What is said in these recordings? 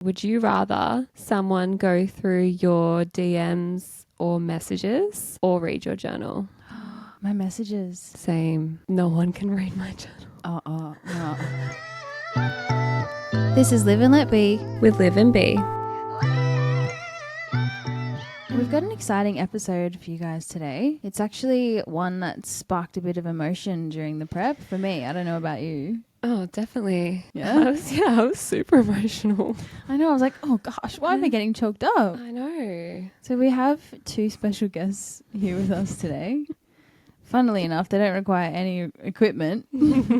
Would you rather someone go through your DMs or messages or read your journal? My messages. Same. No one can read my journal. No. This is Live and Let Be. With Live and Be. We've got an exciting episode for you guys today. It's actually one that sparked a bit of emotion during the prep for me. I don't know about you. Oh, definitely. Yeah? I was super emotional. I know. I was like, oh gosh, why am I getting choked up? I know. So we have two special guests here with us today. Funnily enough, they don't require any equipment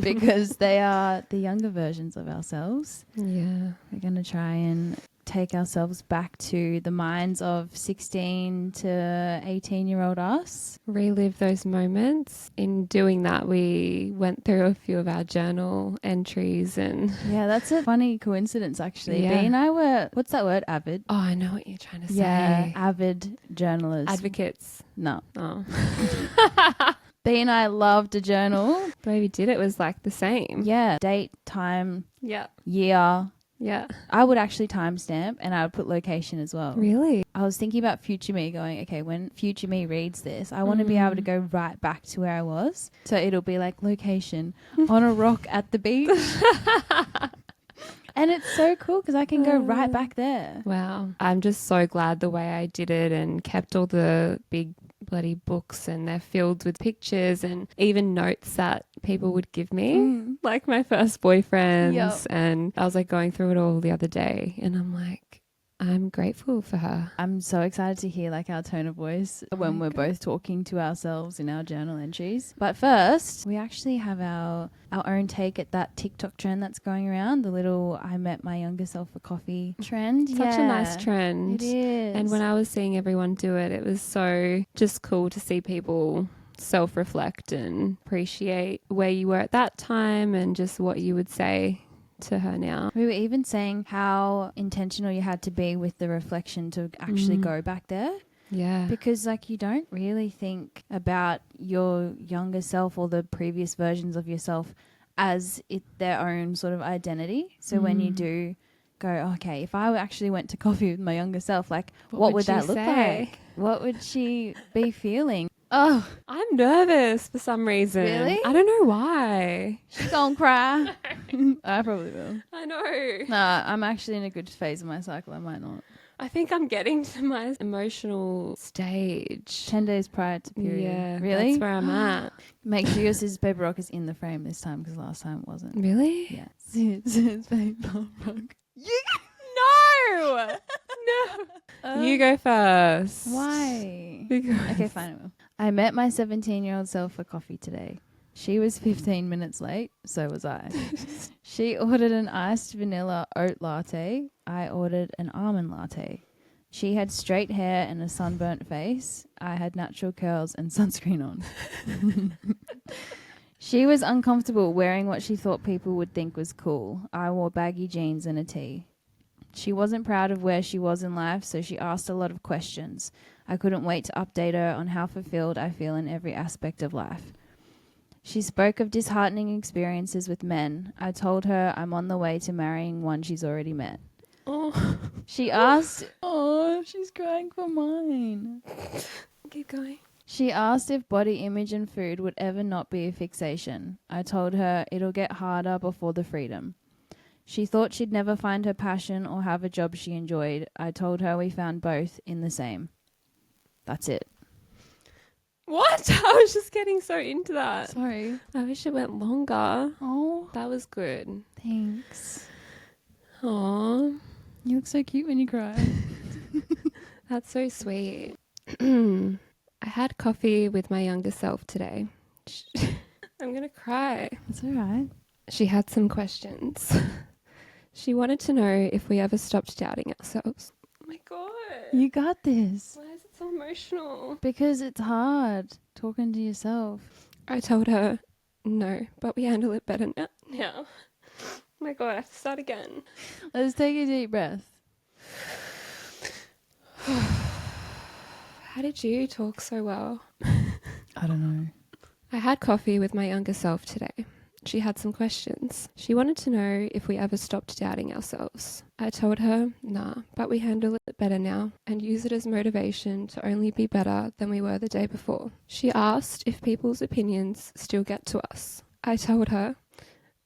because they are the younger versions of ourselves. Yeah. We're going to try and take ourselves back to the minds of 16 to 18-year-old us. Relive those moments. In doing that, we went through a few of our journal entries and... Yeah, that's a funny coincidence, actually. Yeah. B and I were, what's that word? Avid? Oh, I know what you're trying to say. Yeah, avid journalists. Advocates. No. Oh. B and I loved a journal. The way we did it was like the same. Yeah. Date, time, Yeah. year. Yeah. I would actually timestamp and I would put location as well. Really? I was thinking about future me going, okay, when future me reads this, I want to be able to go right back to where I was. So it'll be like location on a rock at the beach. And it's so cool because I can go right back there. Wow. I'm just so glad the way I did it and kept all the big bloody books, and they're filled with pictures and even notes that people would give me, like my first boyfriends. Yep. And I was like going through it all the other day and I'm like, I'm grateful for her. I'm so excited to hear like our tone of voice when we're both talking to ourselves in our journal entries. But first, we actually have our own take at that TikTok trend that's going around, the little I met my younger self for coffee trend. Such a nice trend. It is. And when I was seeing everyone do it, it was so just cool to see people self-reflect and appreciate where you were at that time and just what you would say to her now. We were even saying how intentional you had to be with the reflection to actually go back there. Yeah. Because like you don't really think about your younger self or the previous versions of yourself as their own sort of identity. So when you do go, okay, if I actually went to coffee with my younger self, like what would that look like? What would she be feeling? Oh, I'm nervous for some reason. Really? I don't know why. she's gonna cry. I probably will. I know. Nah, I'm actually in a good phase of my cycle. I might not. I think I'm getting to my emotional stage. 10 days prior to period. Yeah. Really? That's where I'm at. Make sure your scissors, paper, rock is in the frame this time because last time it wasn't. Really? Yeah. Scissors, paper, rock. No! No. You go first. Why? Because Okay, fine. I will. I met my 17-year-old self for coffee today. She was 15 minutes late, so was I. She ordered an iced vanilla oat latte. I ordered an almond latte. She had straight hair and a sunburnt face. I had natural curls and sunscreen on. She was uncomfortable wearing what she thought people would think was cool. I wore baggy jeans and a tee. She wasn't proud of where she was in life, so she asked a lot of questions. I couldn't wait to update her on how fulfilled I feel in every aspect of life. She spoke of disheartening experiences with men. I told her I'm on the way to marrying one she's already met. Oh. She asked... Oh, she's crying for mine. Keep going. She asked if body image and food would ever not be a fixation. I told her it'll get harder before the freedom. She thought she'd never find her passion or have a job she enjoyed. I told her we found both in the same. That's it. What? I was just getting so into that. Sorry. I wish it went longer. Oh, That was good. thanks. Aw. You look so cute when you cry. That's so sweet. I had coffee with my younger self today. I'm going to cry. It's all right. She had some questions. She wanted to know if we ever stopped doubting ourselves. Oh my God. You got this. Why is it so emotional? Because it's hard talking to yourself. I told her, no, but we handle it better now. Oh my God, I have to start again. Let's take a deep breath. How did you talk so well? I don't know. I had coffee with my younger self today. she had some questions. She wanted to know if we ever stopped doubting ourselves. I told her, nah, but we handle it better now and use it as motivation to only be better than we were the day before. She asked if people's opinions still get to us. I told her,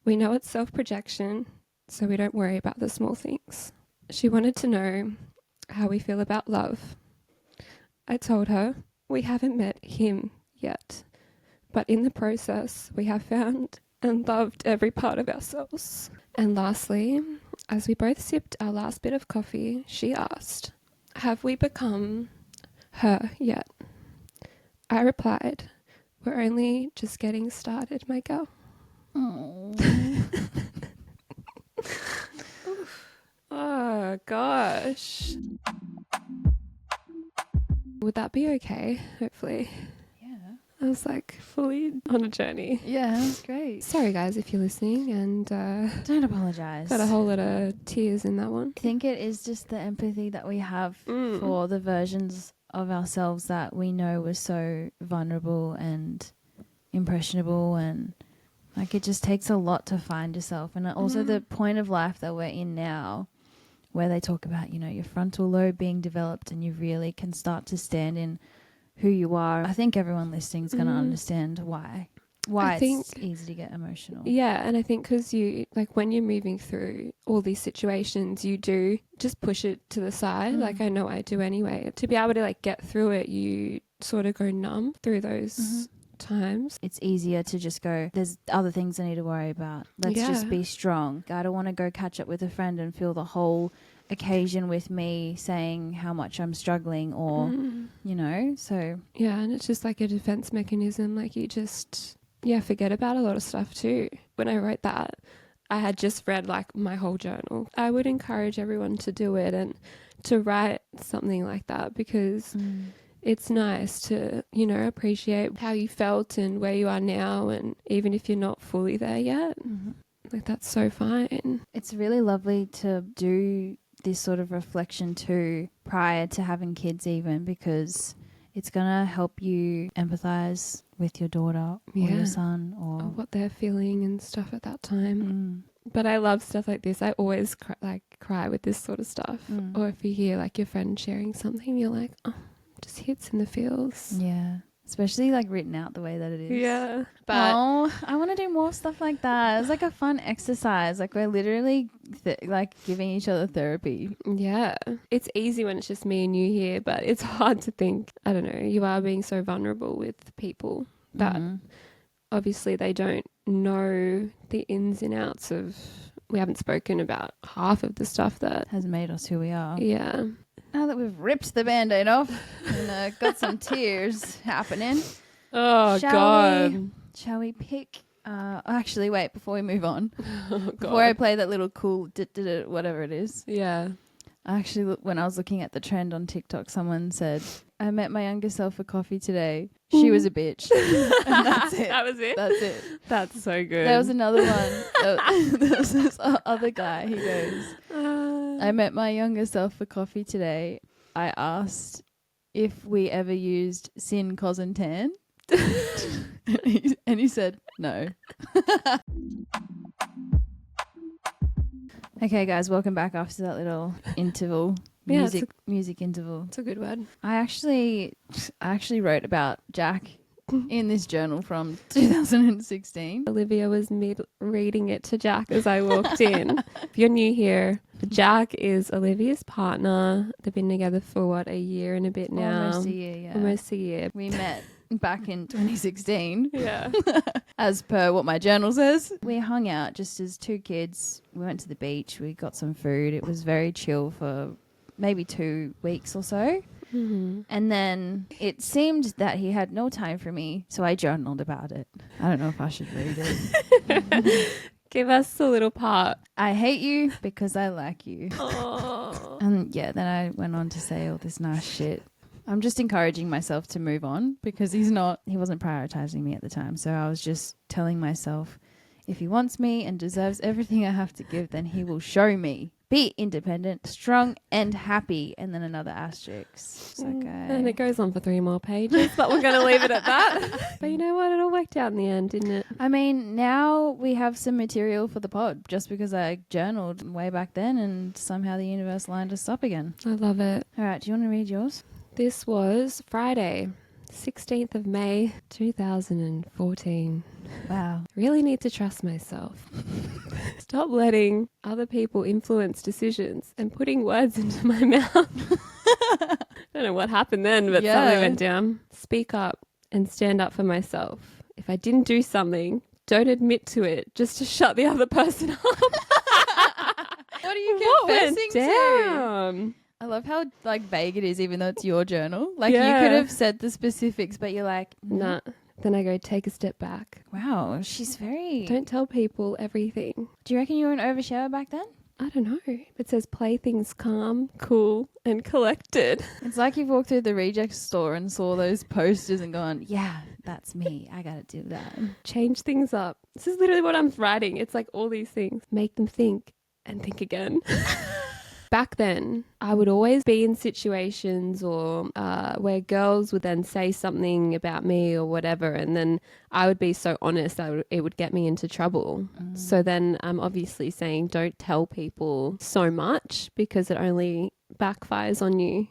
we know it's self-projection, so we don't worry about the small things. She wanted to know how we feel about love. I told her, we haven't met him yet, but in the process, we have found and loved every part of ourselves. And lastly, as we both sipped our last bit of coffee, she asked, have we become her yet? I replied, we're only just getting started, my girl. Oh. Oh, gosh. Would that be okay? Hopefully. Yeah. I was like fully on a journey. Yeah, that's great. Sorry, guys, if you're listening, and Don't apologize. got a whole lot of tears in that one. I think it is just the empathy that we have for the versions of ourselves that we know were so vulnerable and impressionable, and like it just takes a lot to find yourself. And also the point of life that we're in now, where they talk about, you know, your frontal lobe being developed and you really can start to stand in who you are. I think everyone listening is going to understand why it's easy to get emotional. Yeah, and I think because you, like when you're moving through all these situations, you do just push it to the side. Like I know I do anyway. To be able to like get through it, you sort of go numb through those times. It's easier to just go, there's other things I need to worry about. Let's just be strong. I don't want to go catch up with a friend and feel the whole occasion with me saying how much I'm struggling or, you know, so. Yeah, and it's just like a defense mechanism. Like you just, forget about a lot of stuff too. When I wrote that, I had just read like my whole journal. I would encourage everyone to do it and to write something like that because it's nice to, you know, appreciate how you felt and where you are now. And even if you're not fully there yet, like that's so fine. It's really lovely to do this sort of reflection too prior to having kids even, because it's going to help you empathize with your daughter or your son or what they're feeling and stuff at that time. But I love stuff like this. I always cry with this sort of stuff. Or if you hear like your friend sharing something, you're like, oh, just hits in the feels. Yeah. Especially like written out the way that it is. Yeah. But I want to do more stuff like that. It's like a fun exercise. Like we're literally like giving each other therapy. Yeah. It's easy when it's just me and you here, but it's hard to think, I don't know, you are being so vulnerable with people that obviously they don't know the ins and outs of, we haven't spoken about half of the stuff that has made us who we are. Yeah. Now that we've ripped the Band-Aid off and got some tears happening. Oh, Shall we pick? Actually, wait, before we move on. God. Before I play that little cool whatever it is. Yeah. Actually, when I was looking at the trend on TikTok, someone said, I met my younger self for coffee today. She was a bitch. And that's it. That was it? That's it. That's so good. There was another one. There was this other guy. He goes, I met my younger self for coffee today. I asked if we ever used Sin, Cos and Tan. and he said no. Okay, guys, welcome back after that little interval. Music interval. It's a good word. I actually wrote about Jack in this journal from 2016. Olivia was reading it to Jack as I walked in. If you're new here, Jack is Olivia's partner. They've been together for a year and a bit now. Almost a year, yeah. Almost a year. We met back in 2016. Yeah. As per what my journal says. We hung out just as two kids. We went to the beach. We got some food. It was very chill for maybe 2 weeks or so. And then it seemed that he had no time for me, so I journaled about it. I don't know if I should read it. Give us a little part. I hate you because I like you. Oh. And yeah, then I went on to say all this nice shit. I'm just encouraging myself to move on because he wasn't prioritizing me at the time. So I was just telling myself, if he wants me and deserves everything I have to give, then he will show me. Be independent, strong, and happy. And then another asterisk. It's okay. And it goes on for 3 more pages, but we're going to leave it at that. But you know what? It all worked out in the end, didn't it? I mean, now we have some material for the pod just because I journaled way back then and somehow the universe lined us up again. I love it. All right, do you want to read yours? This was Friday, 16th of May, 2014. Wow. Really need to trust myself. Stop letting other people influence decisions and putting words into my mouth. Don't know what happened then, but something went down. Speak up and stand up for myself. If I didn't do something, don't admit to it just to shut the other person up. What are you What confessing went to? down? I love how like vague it is, even though it's your journal. Like Yeah. you could have said the specifics, but you're like, Nah. Then I go, take a step back. wow, she's very. Don't tell people everything. Do you reckon you were an oversharer back then? I don't know. It says play things calm, cool, and collected. It's like you've walked through the reject store and saw those posters and gone, yeah, that's me. I gotta do that. Change things up. This is literally what I'm writing. It's like all these things. Make them think and think again. Back then, I would always be in situations or where girls would then say something about me or whatever, and then I would be so honest that it would get me into trouble. So then I'm obviously saying don't tell people so much because it only backfires on you,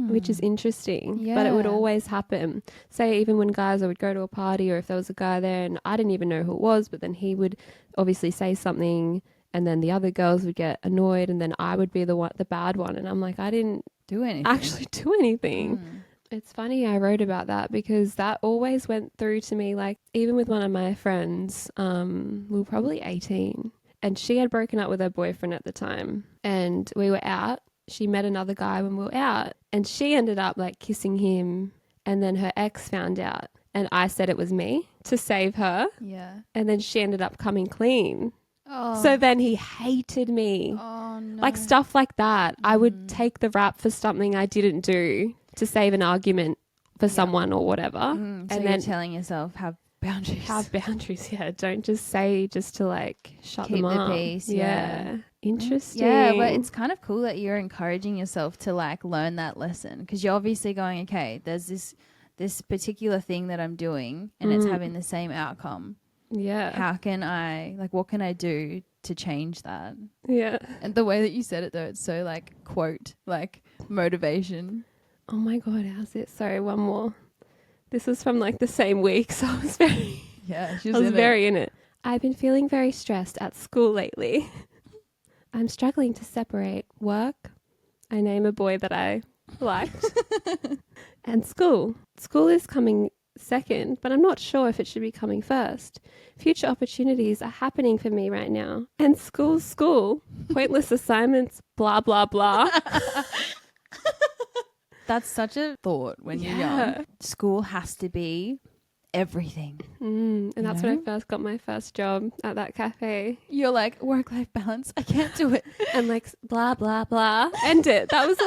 which is interesting. But it would Yeah. always happen. Say even when guys, I would go to a party or if there was a guy there and I didn't even know who it was, but then he would obviously say something and then the other girls would get annoyed and then I would be the bad one. And I'm like, I didn't Do anything. actually do anything. It's funny I wrote about that because that always went through to me. Like even with one of my friends, we were probably 18 and she had broken up with her boyfriend at the time and we were out. She met another guy when we were out and she ended up like kissing him and then her ex found out and I said it was me to save her Yeah. and then she ended up coming clean. Oh. So then he hated me. Oh no. Like stuff like that. I would take the rap for something I didn't do to save an argument for someone or whatever. So and you're then telling yourself have boundaries. have boundaries. Yeah. Don't just say just to like shut Keep them the up. peace, yeah. Interesting. Yeah, but it's kind of cool that you're encouraging yourself to like learn that lesson because you're obviously going, okay, there's this particular thing that I'm doing and it's having the same outcome. Yeah. How can I, like, what can I do to change that? Yeah. And the way that you said it, though, it's so, like, quote, like, motivation. Oh my God. How's it? Sorry. One more. This was from like the same week. So I was very, Yeah, she I was very in it. I've been feeling very stressed at school lately. I'm struggling to separate work. I name a boy that I liked. And school. School is coming second, but I'm not sure if it should be coming first. Future opportunities are happening for me right now. And school. Pointless assignments, blah, blah, blah. That's such a thought when you're young. School has to be everything. And that's when I know? first got my first job at that cafe. You're like, work-life balance, I can't do it. And like, blah, blah, blah. End it. That was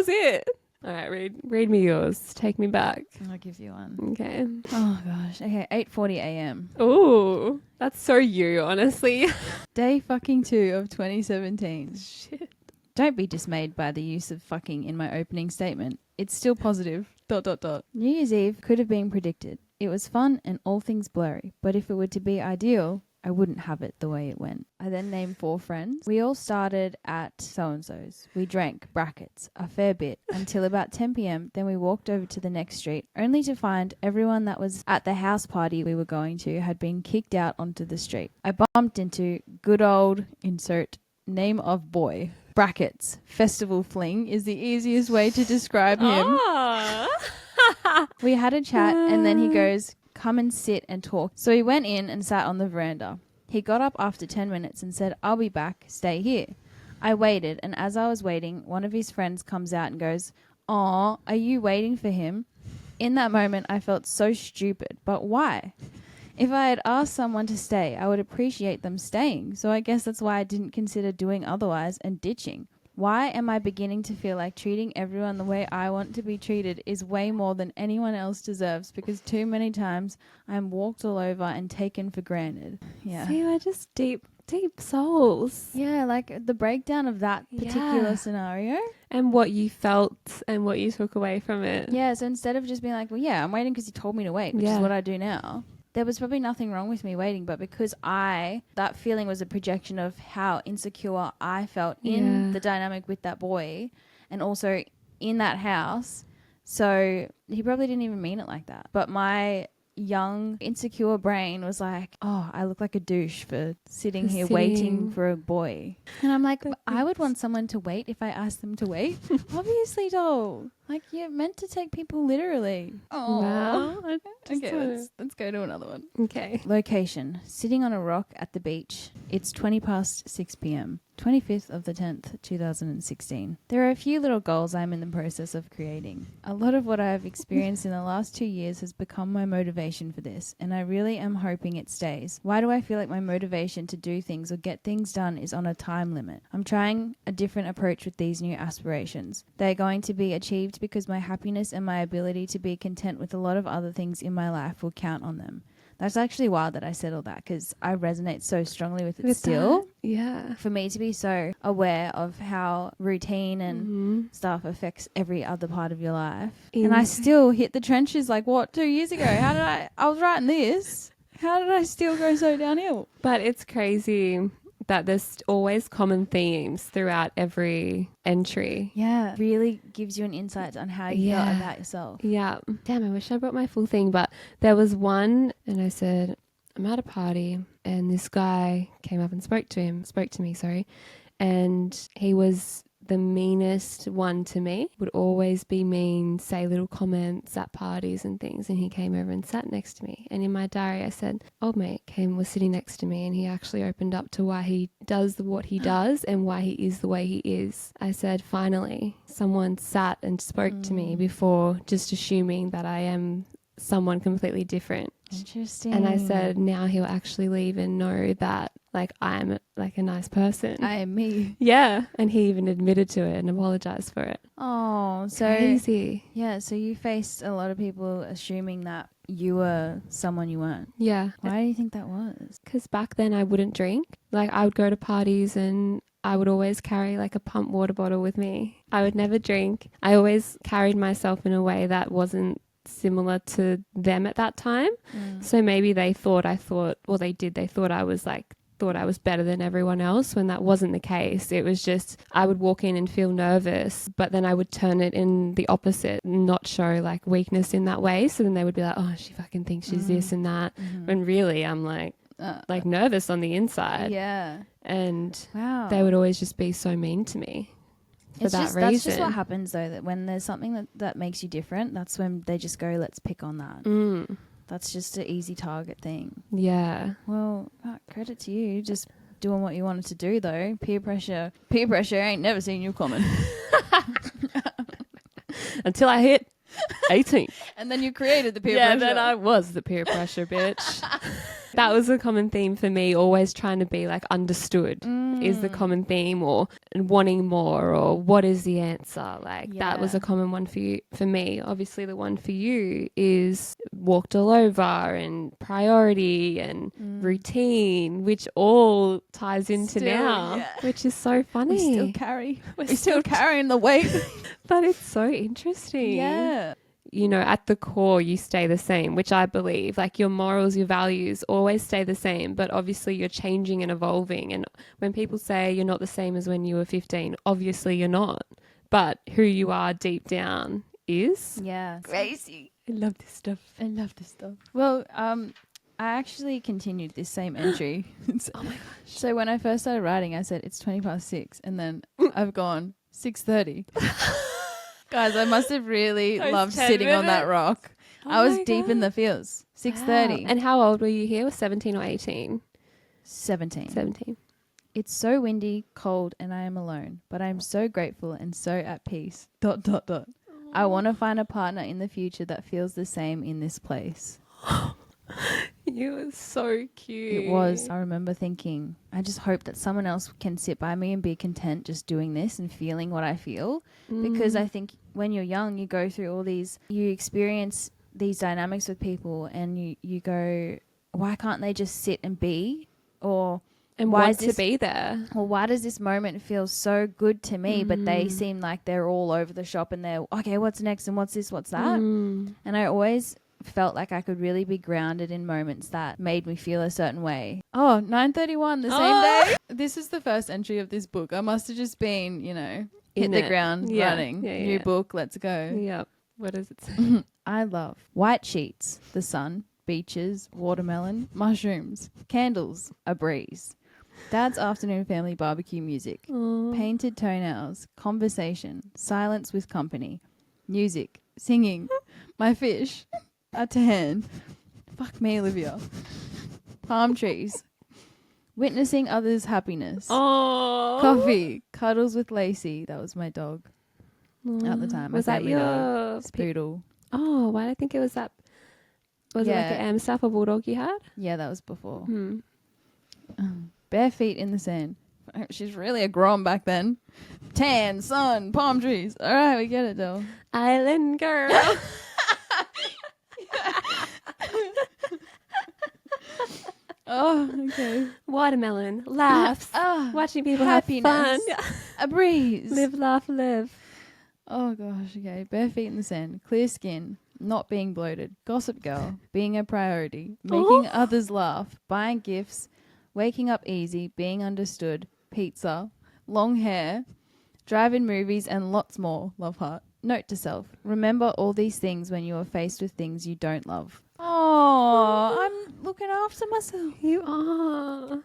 it. All right, read me yours. Take me back. I'll give you one. Okay. Oh, gosh. Okay, 8:40 a.m. Ooh, that's so you, honestly. Day fucking 2 of 2017. Shit. Don't be dismayed by the use of fucking in my opening statement. It's still positive. ... New Year's Eve could have been predicted. It was fun and all things blurry, but if it were to be ideal, I wouldn't have it the way it went. I then named 4 friends. We all started at so-and-so's. We drank, brackets, a fair bit until about 10 p.m. Then we walked over to the next street, only to find everyone that was at the house party we were going to had been kicked out onto the street. I bumped into good old insert name of boy. Brackets. Festival fling is the easiest way to describe him. Ah. We had a chat and then he goes, come and sit and talk. So he went in and sat on the veranda. He got up after 10 minutes and said, I'll be back, stay here. I waited, and as I was waiting, one of his friends comes out and goes, Aw, are you waiting for him? In that moment, I felt so stupid, but why? If I had asked someone to stay, I would appreciate them staying, so I guess that's why I didn't consider doing otherwise and ditching. Why am I beginning to feel like treating everyone the way I want to be treated is way more than anyone else deserves because too many times I'm walked all over and taken for granted. Yeah. See, we're just deep Deep souls. Yeah, like the breakdown of that particular scenario. And what you felt and what you took away from it. Yeah, so instead of just being like, well, yeah, I'm waiting because you told me to wait, which is what I do now. There was probably nothing wrong with me waiting, but because that feeling was a projection of how insecure I felt in the dynamic with that boy and also in that house. So he probably didn't even mean it like that. But my young, insecure brain was like, oh, I look like a douche for sitting here waiting for a boy. And I'm like, I would want someone to wait if I asked them to wait. Obviously, doll. Like, you're meant to take people literally. Oh. Wow. Okay, let's go to another one. Okay. Location. Sitting on a rock at the beach. It's 20 past 6 p.m. 25th of the 10th, 2016. There are a few little goals I'm in the process of creating. A lot of what I have experienced in the last 2 years has become my motivation for this, and I really am hoping it stays. Why do I feel like my motivation to do things or get things done is on a time limit? I'm trying a different approach with these new aspirations. They're going to be achieved because my happiness and my ability to be content with a lot of other things in my life will count on them. That's actually wild that I said all that because I resonate so strongly with it still. That? Yeah. For me to be so aware of how routine and stuff affects every other part of your life. And I still hit the trenches like, 2 years ago? I was writing this. How did I still go so downhill? But it's crazy that there's always common themes throughout every entry. Yeah. Really gives you an insight on how you felt about yourself. Yeah. Damn, I wish I brought my full thing. But there was one and I said, I'm at a party and this guy came up and spoke to me, and he was the meanest one to me. Would always be mean, say little comments at parties and things, and he came over and sat next to me. And in my diary I said, old mate was sitting next to me and he actually opened up to why he does what he does and why he is the way he is. I said, finally someone sat and spoke to me before just assuming that I am someone completely different. Interesting. And I said, now he'll actually leave and know that like I'm like a nice person. I am me. Yeah. And he even admitted to it and apologized for it. Oh, so crazy. Yeah. So you faced a lot of people assuming that you were someone you weren't. Yeah. Why do you think that was? Because back then I wouldn't drink. Like I would go to parties and I would always carry like a pump water bottle with me. I would never drink. I always carried myself in a way that wasn't similar to them at that time. So maybe they thought I was better than everyone else when that wasn't the case. It was just I would walk in and feel nervous, but then I would turn it in the opposite, not show like weakness in that way. So then they would be like, oh, she fucking thinks she's this and that. When really I'm like nervous on the inside. Yeah. And wow. They would always just be so mean to me. That's just what happens though, that when there's something that makes you different, that's when they just go, let's pick on that. That's just an easy target thing. Yeah. Well, credit to you, just doing what you wanted to do though. Peer pressure ain't never seen you coming. Until I hit 18. And then you created the peer pressure. Yeah, then I was the peer pressure bitch. That was a common theme for me, always trying to be like understood is the common theme, or wanting more, or what is the answer. Like that was a common one for me. Obviously the one for you is walked all over and priority and routine, which all ties into now, which is so funny. We're still carrying the weight. But it's so interesting. Yeah. You know, at the core, you stay the same, which I believe, like your morals, your values always stay the same, but obviously you're changing and evolving. And when people say you're not the same as when you were 15, obviously you're not, but who you are deep down is. Yeah. Crazy. I love this stuff. Well, I actually continued this same entry. Oh my gosh. So when I first started writing, I said it's 20 past 6 and then I've gone 6:30. Guys, I must have really loved sitting on that rock. I was deep in the feels. 6:30. Wow. And how old were you here? 17 or 18? 17. 17. It's so windy, cold, and I am alone, but I am so grateful and so at peace. ... I want to find a partner in the future that feels the same in this place. You were so cute. It was. I remember thinking, I just hope that someone else can sit by me and be content just doing this and feeling what I feel. Because I think when you're young, you go through all these, you experience these dynamics with people and you go, why can't they just sit and be? Or And why want is this to be there. well, why does this moment feel so good to me, but they Mm. seem like they're all over the shop and they're, okay, what's next and what's this, what's that? Mm. And I always felt like I could really be grounded in moments that made me feel a certain way. Oh, 9:31 the same day. This is the first entry of this book. I must have just been, you know, hit In the it. ground Yeah. running. Yeah, New yeah. book, let's go. Yep. What does it say? I love white sheets, the sun, beaches, watermelon, mushrooms, candles, a breeze. Dad's afternoon family barbecue music, Aw. painted toenails, conversation, silence with company, music, singing, my fish, a tan, fuck me, Olivia, palm trees, witnessing others' happiness, Oh. coffee, cuddles with Lacey, that was my dog at the time, my Was that family your dog, Spoodle. Oh, why did I think it was that? Was it like Yeah. an Amstaff or Bulldog you had? Yeah, that was before. Hmm. Bare feet in the sand. She's really a grom back then. Tan, sun, palm trees. All right, we get it, though. Island girl. Oh, okay. Watermelon. Laughs. Ah, Watching people happiness. have fun. a breeze. Live, laugh, live. Oh gosh, okay. Bare feet in the sand, clear skin, not being bloated, gossip girl, being a priority, making others laugh, buying gifts, waking up easy, being understood, pizza, long hair, drive-in movies, and lots more. Love heart. Note to self: remember all these things when you are faced with things you don't love. Oh, I'm looking after myself. You are.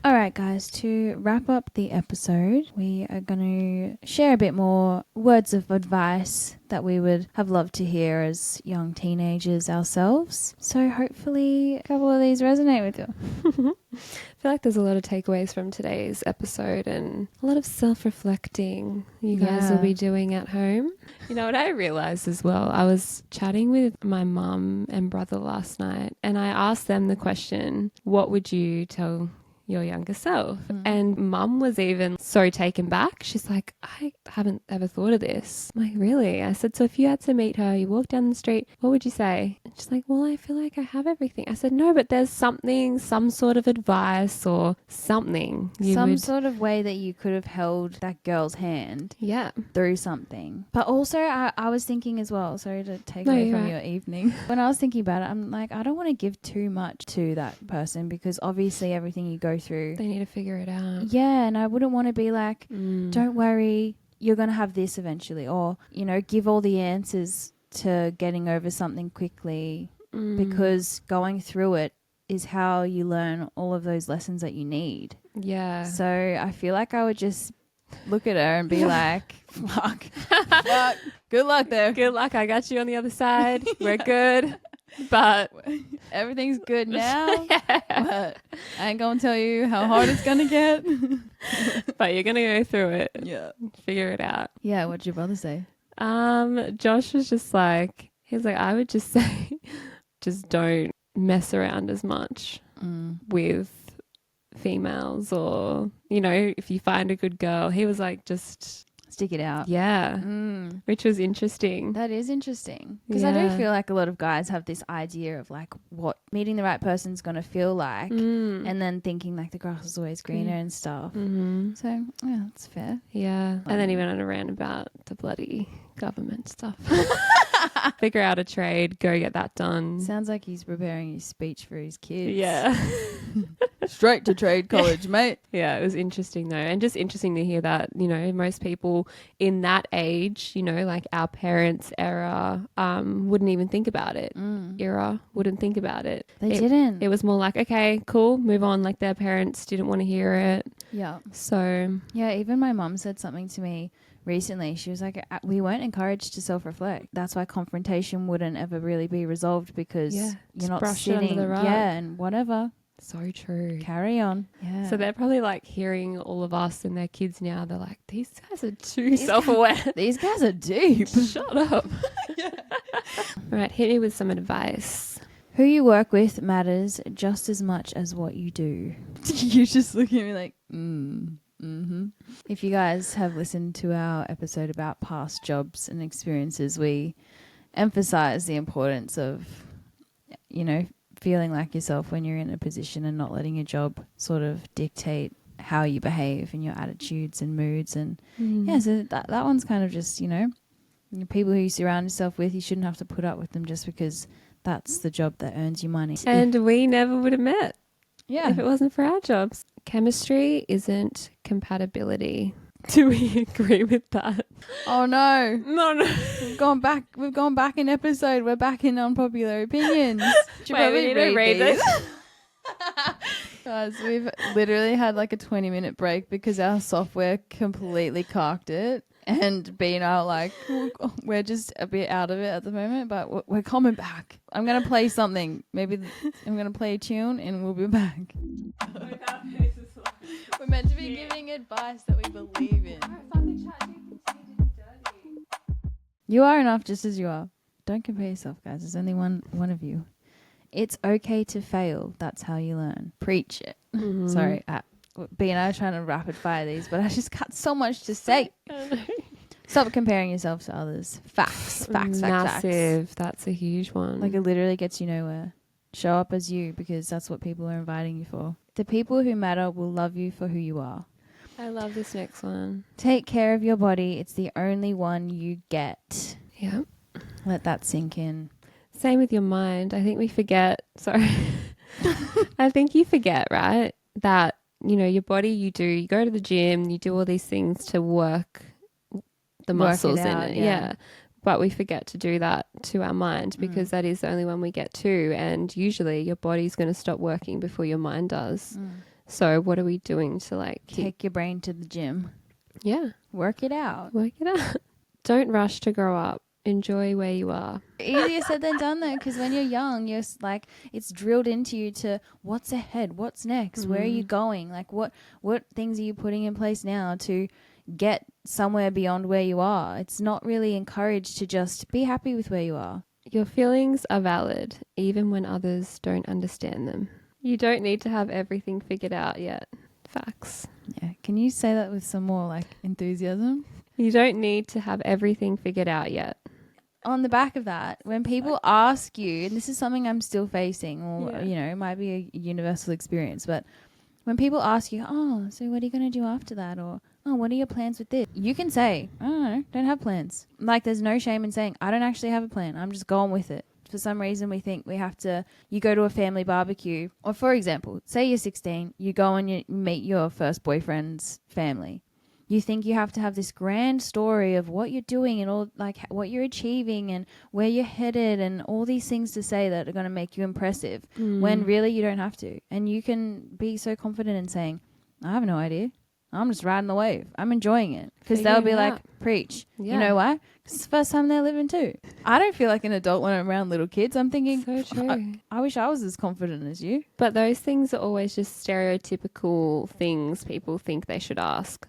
All right, guys, to wrap up the episode, we are going to share a bit more words of advice that we would have loved to hear as young teenagers ourselves. So hopefully a couple of these resonate with you. I feel like there's a lot of takeaways from today's episode and a lot of self-reflecting you guys will Yeah. be doing at home. You know what I realized as well? I was chatting with my mum and brother last night and I asked them the question, what would you tell your younger self? And mum was even so taken back. She's like, I haven't ever thought of this. I'm like, really? I said, so if you had to meet her, you walk down the street, what would you say? And she's like, well, I feel like I have everything. I said, no, but there's something, some sort of advice or something you Some would. sort of way that you could have held that girl's hand Yeah. through something. But also I was thinking as well, sorry to take No, away you're from right. your evening. When I was thinking about it, I'm like, I don't want to give too much to that person because obviously everything you go through. They need to figure it out. Yeah, and I wouldn't want to be like, Mm. don't worry, you're going to have this eventually. Or, you know, give all the answers to getting over something quickly Mm. because going through it is how you learn all of those lessons that you need. Yeah. So I feel like I would just look at her and be like, fuck, good luck there. Good luck. I got you on the other side. We're good. But Everything's good now, but I ain't going to tell you how hard it's going to get. but you're gonna go through it. Yeah. Figure it out. Yeah, what'd your brother say? Josh was just like, he's like, I would just say, just don't mess around as much with females, or, you know, if you find a good girl. He was like, just, Stick it out. yeah, which was interesting. That is interesting. Because I do Yeah. feel like a lot of guys have this idea of like what meeting the right person's going to feel like and then thinking like the grass is always greener and stuff. Mm-hmm. So, yeah, that's fair. Yeah. And then he went on a rant about the bloody government stuff. Figure out a trade, go get that done. Sounds like he's preparing his speech for his kids. Yeah. Straight to trade college, mate. Yeah, it was interesting though. And just interesting to hear that, you know, most people in that age, you know, like our parents' era, wouldn't even think about it. Era wouldn't think about it. They didn't. It was more like, okay, cool, move on. Like their parents didn't want to hear it. Yeah. So, Yeah, even my mum said something to me recently. She was like, we weren't encouraged to self-reflect. That's why confrontation wouldn't ever really be resolved because Yeah, you're just not brush it under sitting. the rug. Yeah, and whatever. so true. Carry on. Yeah. So they're probably like hearing all of us and their kids now. They're like, these guys are too self-aware. These guys are deep. Shut up. All right, hit me with some advice. Who you work with matters just as much as what you do. You just look at me like, mm-hmm. If you guys have listened to our episode about past jobs and experiences, we emphasize the importance of, you know, feeling like yourself when you're in a position and not letting your job sort of dictate how you behave and your attitudes and moods. And so that one's kind of just, the people who you surround yourself with, you shouldn't have to put up with them just because that's the job that earns you money. And we never would have met Yeah. if it wasn't for our jobs. Chemistry isn't compatibility. Do we agree with that? Oh no. No. We've gone back in episode. We're back in unpopular opinions. Should Wait, we need to read these. Guys, we've literally had like a 20-minute break because our software completely cocked it. And being out like, we're just a bit out of it at the moment, but we're coming back. I'm going to play something. Maybe I'm going to play a tune and we'll be back. We're meant to be giving advice that we believe in. You are enough just as you are. Don't compare yourself, guys. There's only one of you. It's okay to fail. That's how you learn. Preach it. Mm-hmm. Sorry, B and I are trying to rapid fire these, but I just got so much to say. Stop comparing yourself to others. Facts. Massive. That's a huge one. Like, it literally gets you nowhere. Show up as you, because that's what people are inviting you for. The people who matter will love you for who you are. I love this next one. Take care of your body. It's the only one you get. Yeah. Let that sink in. Same with your mind. I think we forget. Sorry. I think you forget, right? That, your body, you go to the gym, you do all these things to work the muscles in it. Yeah. But we forget to do that to our mind because that is the only one we get to. And usually your body's going to stop working before your mind does. So what are we doing to take your brain to the gym? Yeah. Work it out. Don't rush to grow up. Enjoy where you are. Easier said than done though, because when you're young, you're like, it's drilled into you to what's ahead, what's next, where are you going, like what things are you putting in place now to get somewhere beyond where you are. It's not really encouraged to just be happy with where you are. Your feelings are valid even when others don't understand them. You don't need to have everything figured out yet. Facts. Yeah. Can you say that with some more enthusiasm? You don't need to have everything figured out yet. On the back of that, when people ask you, and this is something I'm still facing, or, it might be a universal experience, but when people ask you, oh, so what are you going to do after that? Or, oh, what are your plans with this? You can say, I don't have plans. There's no shame in saying, I don't actually have a plan. I'm just going with it. For some reason, we think we have to, you go to a family barbecue, or for example, say you're 16, you go and you meet your first boyfriend's family. You think you have to have this grand story of what you're doing and all, what you're achieving and where you're headed and all these things to say that are going to make you impressive when really you don't have to. And you can be so confident in saying, I have no idea. I'm just riding the wave. I'm enjoying it. Because they'll be like, preach. Yeah. You know why? Because it's the first time they're living too. I don't feel like an adult when I'm around little kids. I'm thinking, so true. I wish I was as confident as you. But those things are always just stereotypical things people think they should ask.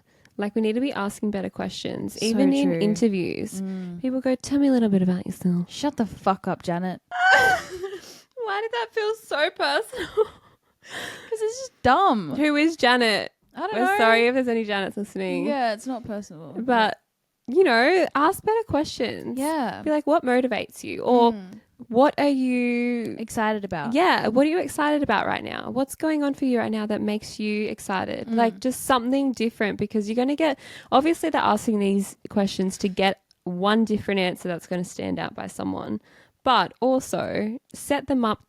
We need to be asking better questions. So even in interviews, people go, tell me a little bit about yourself. Shut the fuck up, Janet. Why did that feel so personal? Because it's just dumb. Who is Janet? I don't know. We're sorry if there's any Janets listening. Yeah, it's not personal. But, ask better questions. Yeah. Be like, what motivates you? Or what are you excited about? Yeah. What are you excited about right now? What's going on for you right now that makes you excited? Just something different, because you're going to get, obviously they're asking these questions to get one different answer that's going to stand out by someone, but also set them up,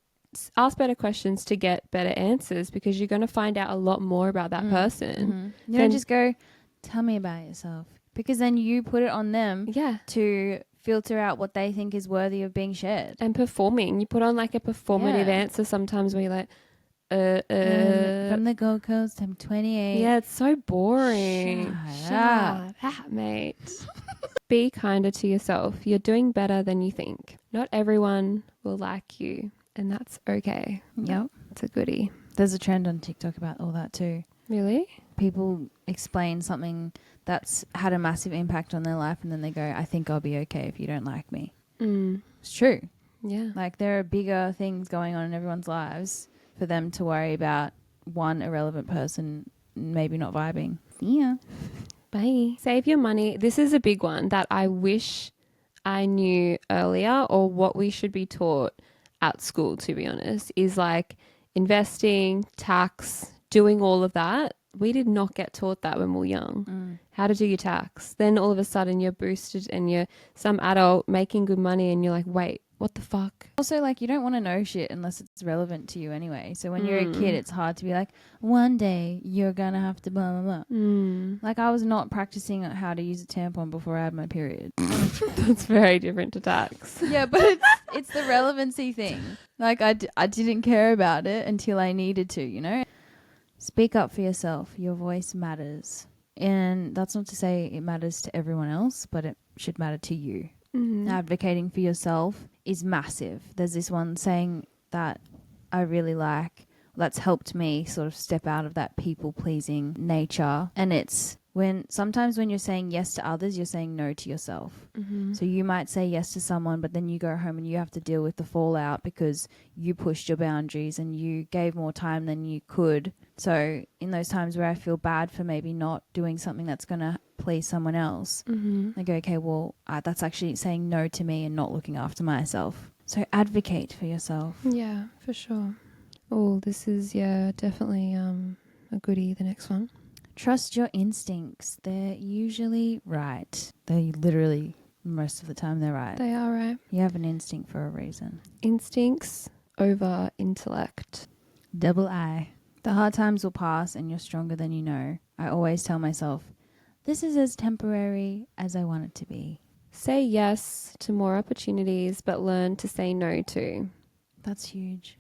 ask better questions to get better answers, because you're going to find out a lot more about that person. You don't just go, tell me about yourself, because then you put it on them to filter out what they think is worthy of being shared. And performing. You put on a performative answer sometimes where you're like, from the Gold Coast, I'm 28. Yeah, it's so boring. Shut up, mate. Be kinder to yourself. You're doing better than you think. Not everyone will like you, and that's okay. Yep. It's a goodie. There's a trend on TikTok about all that too. Really? People explain something that's had a massive impact on their life, and then they go, I think I'll be okay if you don't like me. It's true. Yeah. There are bigger things going on in everyone's lives for them to worry about one irrelevant person maybe not vibing. Yeah. Bye. Save your money. This is a big one that I wish I knew earlier, or what we should be taught at school, to be honest, is like investing, tax, doing all of that. We did not get taught that when we were young. How to do your tax. Then all of a sudden you're boosted and you're some adult making good money and you're like, wait, what the fuck? Also, like, you don't want to know shit unless it's relevant to you anyway. So when you're a kid, it's hard to be like, one day you're going to have to blah, blah, blah. Like, I was not practicing how to use a tampon before I had my period. That's very different to tax. Yeah, but it's the relevancy thing. Like, I didn't care about it until I needed to, you know? Speak up for yourself. Your voice matters. And that's not to say it matters to everyone else, but it should matter to you. Advocating for yourself is massive. There's this one saying that I really like that's helped me sort of step out of that people-pleasing nature. And it's sometimes when you're saying yes to others, you're saying no to yourself. So you might say yes to someone, but then you go home and you have to deal with the fallout because you pushed your boundaries and you gave more time than you could. So in those times where I feel bad for maybe not doing something that's going to please someone else, I go, okay, well, that's actually saying no to me and not looking after myself. So advocate for yourself. Yeah, for sure. Oh, this is, definitely a goodie, the next one. Trust your instincts. They're usually right. They literally, most of the time, they're right. They are right. You have an instinct for a reason. Instincts over intellect. Double I. The hard times will pass and you're stronger than you know. I always tell myself, this is as temporary as I want it to be. Say yes to more opportunities, but learn to say no to. That's huge.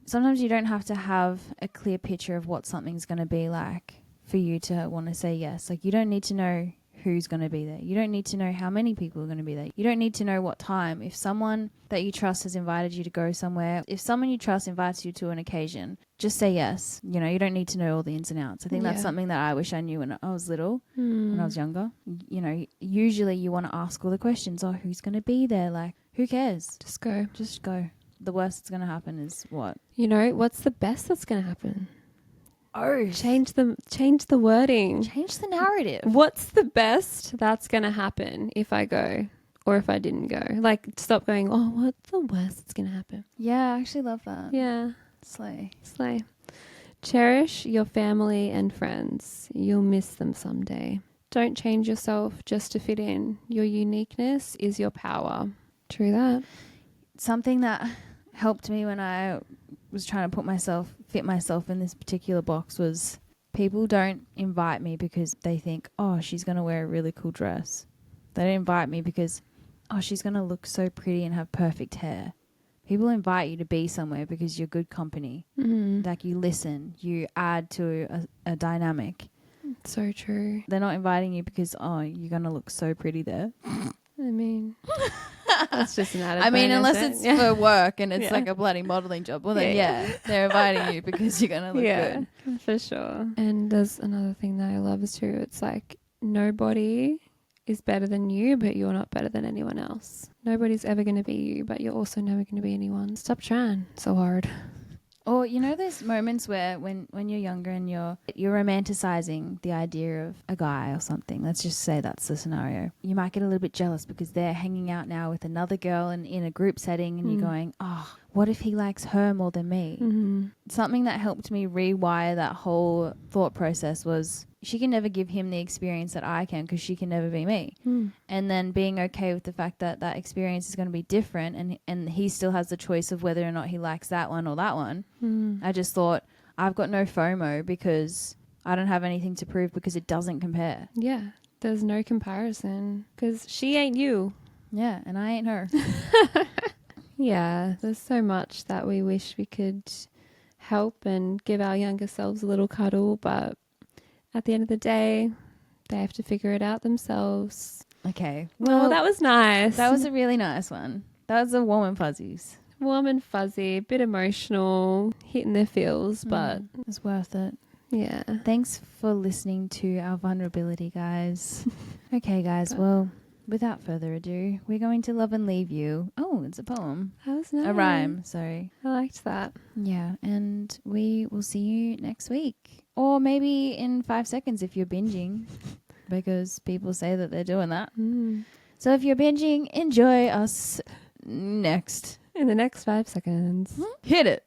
Sometimes you don't have to have a clear picture of what something's going to be like for you to want to say yes. Like, you don't need to know who's going to be there. You don't need to know how many people are going to be there. You don't need to know what time. If someone that you trust has invited you to go somewhere, if someone you trust invites you to an occasion, just say yes. You know, you don't need to know all the ins and outs. I think that's something that I wish I knew when I was little, when I was younger. You know, usually you want to ask all the questions. Oh, who's going to be there? Like, who cares? Just go. Just go. The worst that's going to happen is what? You know, what's the best that's going to happen? Oh, Change the wording. change the narrative. What's the best that's going to happen if I go or if I didn't go? Like, stop going, oh, what's the worst that's going to happen? Yeah, I actually love that. Yeah. Slay. Cherish your family and friends. You'll miss them someday. Don't change yourself just to fit in. Your uniqueness is your power. True that. Something that helped me when I was trying to fit myself in this particular box was people don't invite me because they think, oh, she's going to wear a really cool dress. They don't invite me because, oh, she's going to look so pretty and have perfect hair. People invite you to be somewhere because you're good company. Like, you listen, you add to a dynamic. So true. They're not inviting you because, oh, you're going to look so pretty there. I mean, that's just an added I mean, bonus, unless it's for work and it's Yeah. like a bloody modelling job. Well, then, they're inviting you because you're going to look good. For sure. And there's another thing that I love is too. It's like nobody is better than you, but you're not better than anyone else. Nobody's ever going to be you, but you're also never going to be anyone. Stop trying so hard. Or, you know, there's moments where when you're younger and you're romanticizing the idea of a guy or something. Let's just say that's the scenario. You might get a little bit jealous because they're hanging out now with another girl and in a group setting and you're going, oh, what if he likes her more than me? Something that helped me rewire that whole thought process was she can never give him the experience that I can because she can never be me. And then being okay with the fact that that experience is going to be different and he still has the choice of whether or not he likes that one or that one. I just thought, I've got no FOMO because I don't have anything to prove because it doesn't compare. Yeah. There's no comparison because she ain't you. Yeah, and I ain't her. Yeah. There's so much that we wish we could help and give our younger selves a little cuddle, but at the end of the day, they have to figure it out themselves. Okay. Well, that was nice. That was a really nice one. That was a warm and fuzzies. Warm and fuzzy, a bit emotional, hitting their feels, but It's worth it. yeah. Thanks for listening to our vulnerability, guys. Okay, guys. Well, without further ado, we're going to love and leave you. Oh, it's a poem. That was nice. A rhyme, sorry. I liked that. Yeah, and we will see you next week. Or maybe in 5 seconds if you're binging, because people say that they're doing that. So if you're binging, enjoy us next in the next 5 seconds. Hit it.